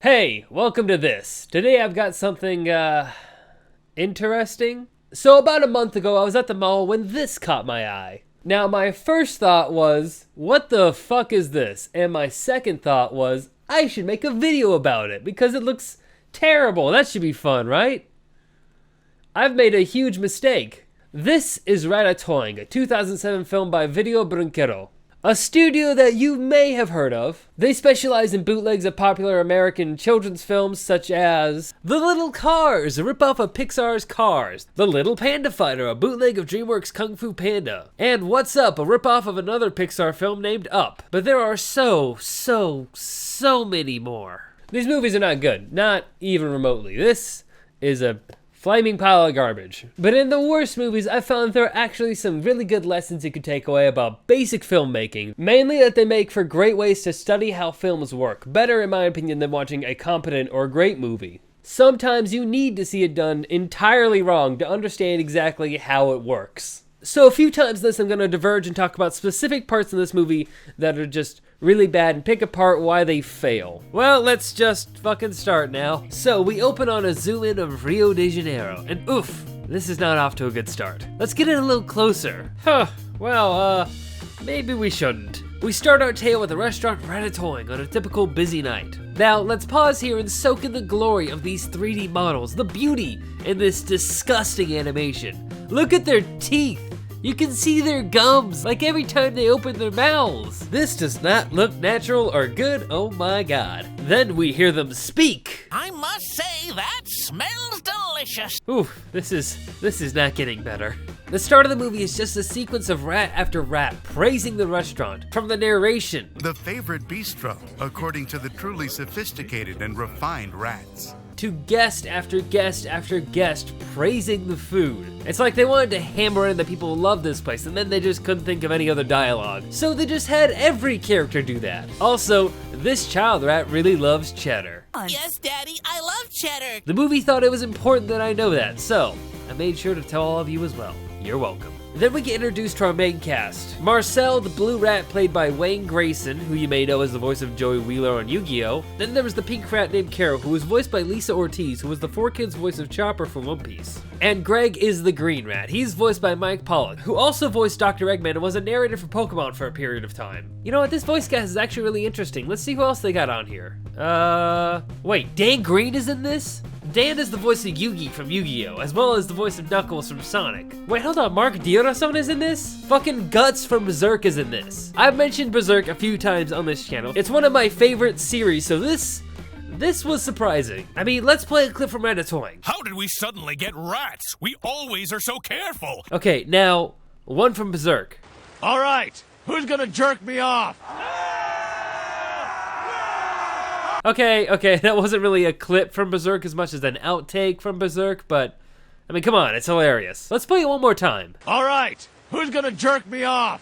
Hey, welcome to this. Today I've got something, interesting. So about a month ago, I was at the mall when this caught my eye. Now, my first thought was, what the fuck is this? And my second thought was, I should make a video about it because it looks terrible. That should be fun, right? I've made a huge mistake. This is Ratatoing, a 2007 film by Video Brinquero, a studio that you may have heard of. They specialize in bootlegs of popular American children's films such as The Little Cars, a ripoff of Pixar's Cars, The Little Panda Fighter, a bootleg of DreamWorks' Kung Fu Panda, and What's Up, a ripoff of another Pixar film named Up. But there are so many more. These movies are not good, not even remotely. This is a flaming pile of garbage. But in the worst movies, I found there are actually some really good lessons you could take away about basic filmmaking. Mainly that they make for great ways to study how films work. Better, in my opinion, than watching a competent or great movie. Sometimes you need to see it done entirely wrong to understand exactly how it works. So a few times this, I'm going to diverge and talk about specific parts in this movie that are just really bad and pick apart why they fail. Well, let's just fucking start now. So we open on a zoom in of Rio de Janeiro, and oof, this is not off to a good start. Let's get in a little closer. Maybe we shouldn't. We start our tale with a restaurant Ratatoing on a typical busy night. Now, let's pause here and soak in the glory of these 3D models, the beauty in this disgusting animation. Look at their teeth. You can see their gums, like every time they open their mouths. This does not look natural or good, oh my god. Then we hear them speak. I must say, that smells delicious. Ooh, this is not getting better. The start of the movie is just a sequence of rat after rat praising the restaurant. From the narration, the favorite bistro, according to the truly sophisticated and refined rats, to guest after guest after guest praising the food. It's like they wanted to hammer in that people love this place and then they just couldn't think of any other dialogue. So they just had every character do that. Also, this child rat really loves cheddar. Yes, Daddy, I love cheddar. The movie thought it was important that I know that, so I made sure to tell all of you as well. You're welcome. Then we get introduced to our main cast. Marcel, the blue rat, played by Wayne Grayson, who you may know as the voice of Joey Wheeler on Yu-Gi-Oh! Then there was the pink rat named Carol, who was voiced by Lisa Ortiz, who was the 4Kids voice of Chopper from One Piece. And Greg is the green rat. He's voiced by Mike Pollock, who also voiced Dr. Eggman and was a narrator for Pokemon for a period of time. You know what, this voice cast is actually really interesting. Let's see who else they got on here. Wait, Dan Green is in this? Dan is the voice of Yugi from Yu-Gi-Oh! As well as the voice of Knuckles from Sonic. Wait, hold on, Mark Diorasson is in this? Fucking Guts from Berserk is in this. I've mentioned Berserk a few times on this channel. It's one of my favorite series, so this was surprising. I mean, let's play a clip from Ratatoing. How did we suddenly get rats? We always are so careful. Okay, now, one from Berserk. All right, who's gonna jerk me off? Okay, that wasn't really a clip from Berserk as much as an outtake from Berserk, but, I mean, come on, it's hilarious. Let's play it one more time. All right, who's gonna jerk me off?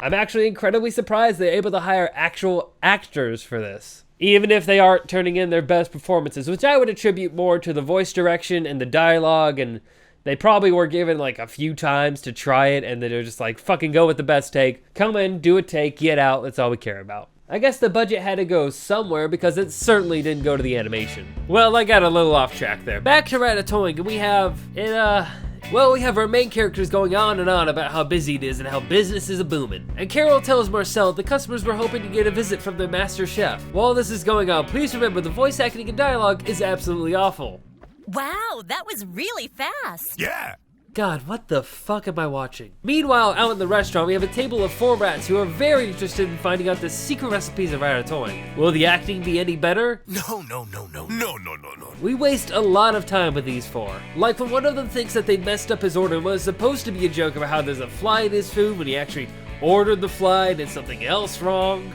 I'm actually incredibly surprised they're able to hire actual actors for this, even if they aren't turning in their best performances, which I would attribute more to the voice direction and the dialogue, and they probably were given like a few times to try it, and they're just like, fucking go with the best take. Come in, do a take, get out, that's all we care about. I guess the budget had to go somewhere because it certainly didn't go to the animation. Well, I got a little off track there. Back to Ratatoing, and we have we have our main characters going on and on about how busy it is and how business is a-booming. And Carol tells Marcel the customers were hoping to get a visit from their master chef. While this is going on, please remember the voice acting and dialogue is absolutely awful. Wow, that was really fast. Yeah. God, what the fuck am I watching? Meanwhile, out in the restaurant, we have a table of 4 rats who are very interested in finding out the secret recipes of Ratatoing. Will the acting be any better? No. We waste a lot of time with these 4. Like when one of them thinks that they messed up his order and was supposed to be a joke about how there's a fly in his food when he actually ordered the fly and did something else wrong.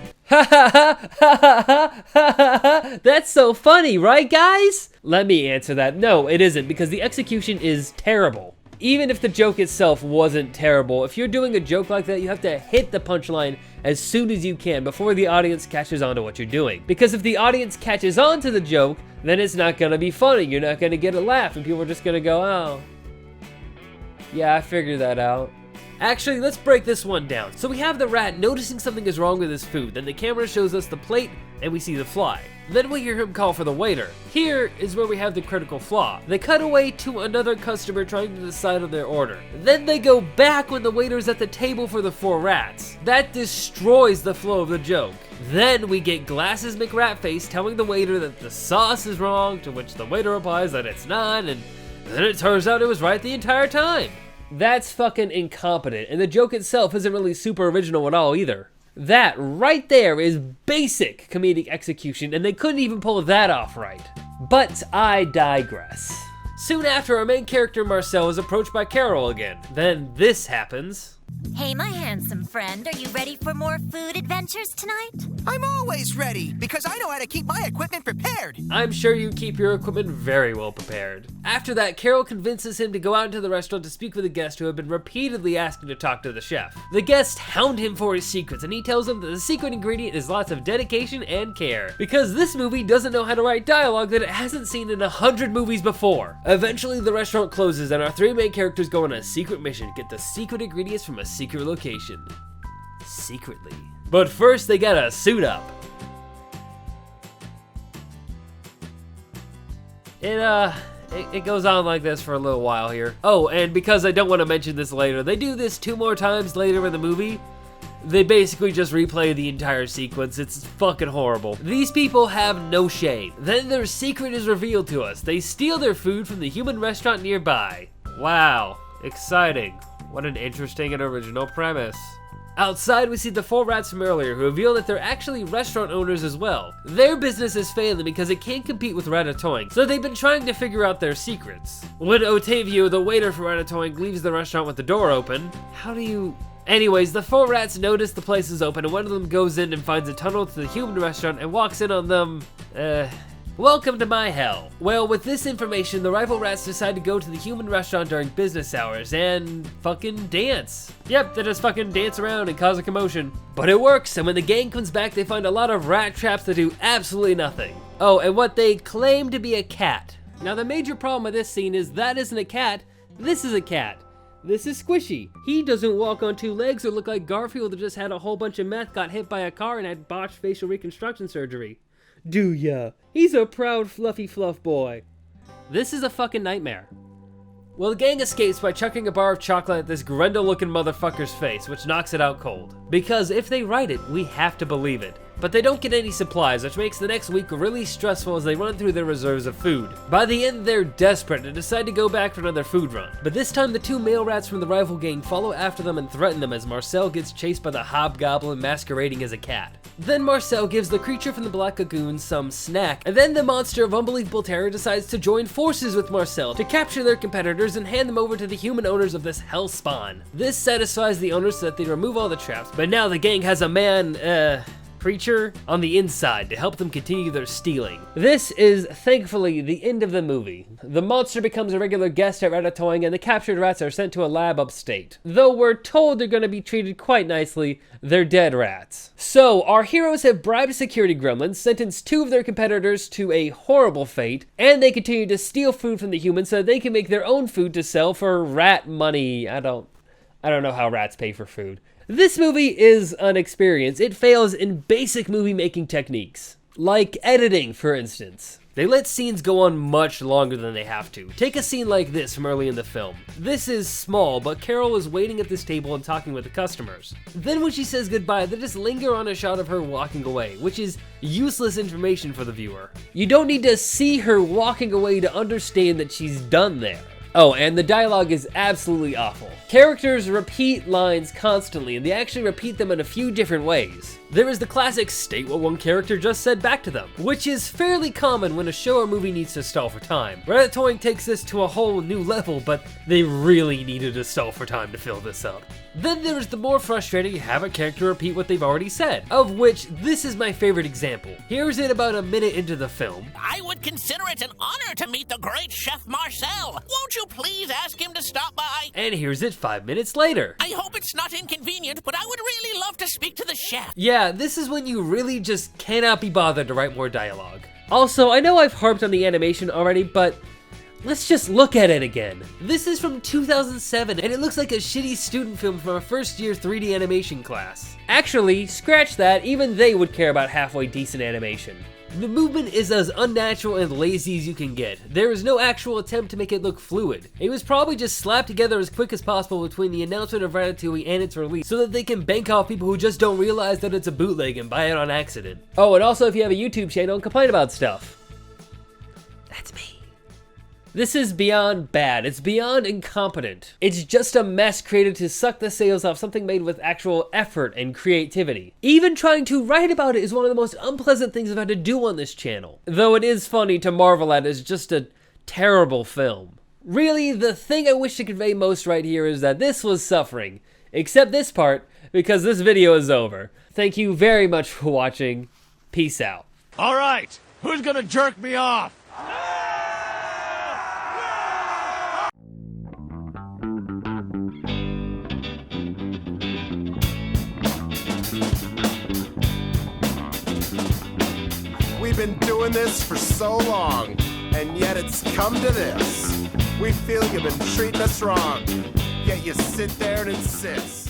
That's so funny, right guys? Let me answer that. No, it isn't, because the execution is terrible. Even if the joke itself wasn't terrible, if you're doing a joke like that, you have to hit the punchline as soon as you can before the audience catches on to what you're doing. Because if the audience catches on to the joke, then it's not gonna be funny. You're not gonna get a laugh, and people are just gonna go, oh, yeah, I figured that out. Actually, let's break this one down. So we have the rat noticing something is wrong with his food, then the camera shows us the plate and we see the fly. Then we hear him call for the waiter. Here is where we have the critical flaw. They cut away to another customer trying to decide on their order. Then they go back when the waiter's at the table for the 4 rats. That destroys the flow of the joke. Then we get Glasses McRatface telling the waiter that the sauce is wrong, to which the waiter replies that it's not, and then it turns out it was right the entire time. That's fucking incompetent, and the joke itself isn't really super original at all either. That right there is basic comedic execution, and they couldn't even pull that off right. But I digress. Soon after, our main character Marcel is approached by Carol again. Then this happens. Hey, my handsome friend, are you ready for more food adventures tonight? I'm always ready, because I know how to keep my equipment prepared. I'm sure you keep your equipment very well prepared. After that, Carol convinces him to go out into the restaurant to speak with a guest who had been repeatedly asking to talk to the chef. The guests hound him for his secrets, and he tells them that the secret ingredient is lots of dedication and care, because this movie doesn't know how to write dialogue that it hasn't seen in 100 movies before. Eventually, the restaurant closes, and our 3 main characters go on a secret mission to get the secret ingredients from a secret location. Secretly. But first, they gotta suit up. It goes on like this for a little while here. Oh, and because I don't want to mention this later, they do this 2 more times later in the movie. They basically just replay the entire sequence. It's fucking horrible. These people have no shame. Then their secret is revealed to us. They steal their food from the human restaurant nearby. Wow, exciting. What an interesting and original premise. Outside, we see the 4 rats from earlier who reveal that they're actually restaurant owners as well. Their business is failing because it can't compete with Ratatoing, so they've been trying to figure out their secrets. When Otavio, the waiter for Ratatoing, leaves the restaurant with the door open, Anyways, the 4 rats notice the place is open, and one of them goes in and finds a tunnel to the human restaurant and walks in on them, welcome to my hell. Well, with this information, the rival rats decide to go to the human restaurant during business hours and fucking dance. Yep, they just fucking dance around and cause a commotion. But it works, and when the gang comes back, they find a lot of rat traps that do absolutely nothing. Oh, and what they claim to be a cat. Now, the major problem with this scene is that isn't a cat, this is a cat. This is Squishy. He doesn't walk on 2 legs or look like Garfield that just had a whole bunch of meth, got hit by a car, and had botched facial reconstruction surgery. Do ya? He's a proud fluffy fluff boy. This is a fucking nightmare. Well, the gang escapes by chucking a bar of chocolate at this Grendel-looking motherfucker's face, which knocks it out cold. Because if they write it, we have to believe it. But they don't get any supplies, which makes the next week really stressful as they run through their reserves of food. By the end, they're desperate and decide to go back for another food run. But this time, the 2 male rats from the rival gang follow after them and threaten them as Marcel gets chased by the hobgoblin masquerading as a cat. Then Marcel gives the creature from the Black Lagoon some snack, and then the monster of unbelievable terror decides to join forces with Marcel to capture their competitors and hand them over to the human owners of this hell spawn. This satisfies the owners so that they remove all the traps, but now the gang has a creature on the inside to help them continue their stealing. This is thankfully the end of the movie. The monster becomes a regular guest at Ratatoing, and the captured rats are sent to a lab upstate. Though we're told they're going to be treated quite nicely, they're dead rats. So our heroes have bribed security gremlins, sentenced 2 of their competitors to a horrible fate, and they continue to steal food from the humans so that they can make their own food to sell for rat money. I don't know how rats pay for food. This movie is an experience. It fails in basic movie making techniques, like editing, for instance. They let scenes go on much longer than they have to. Take a scene like this from early in the film. This is small, but Carol is waiting at this table and talking with the customers. Then when she says goodbye, they just linger on a shot of her walking away, which is useless information for the viewer. You don't need to see her walking away to understand that she's done there. Oh, and the dialogue is absolutely awful. Characters repeat lines constantly, and they actually repeat them in a few different ways. There is the classic state what one character just said back to them, which is fairly common when a show or movie needs to stall for time. Ratatoing takes this to a whole new level, but they really needed to stall for time to fill this up. Then there's the more frustrating have a character repeat what they've already said, of which this is my favorite example. Here's it about a minute into the film. I would consider it an honor to meet the great Chef Marcel. Won't you please ask him to stop by? And here's it 5 minutes later. I hope it's not inconvenient, but I would really love to speak to the chef. Yeah, this is when you really just cannot be bothered to write more dialogue. Also, I know I've harped on the animation already, but Let's just look at it again. This is from 2007, and it looks like a shitty student film from a first year 3D animation class. Actually, scratch that, even they would care about halfway decent animation. The movement is as unnatural and lazy as you can get. There is no actual attempt to make it look fluid. It was probably just slapped together as quick as possible between the announcement of Ratatouille and its release, so that they can bank off people who just don't realize that it's a bootleg and buy it on accident. Oh, and also if you have a YouTube channel and complain about stuff. That's me. This is beyond bad. It's beyond incompetent. It's just a mess created to suck the sales off something made with actual effort and creativity. Even trying to write about it is one of the most unpleasant things I've had to do on this channel. Though it is funny to marvel at is just a terrible film. Really, the thing I wish to convey most right here is that this was suffering. Except this part, because this video is over. Thank you very much for watching. Peace out. All right, who's gonna jerk me off? We've been doing this for so long, and yet it's come to this. We feel you've been treating us wrong, yet you sit there and insist.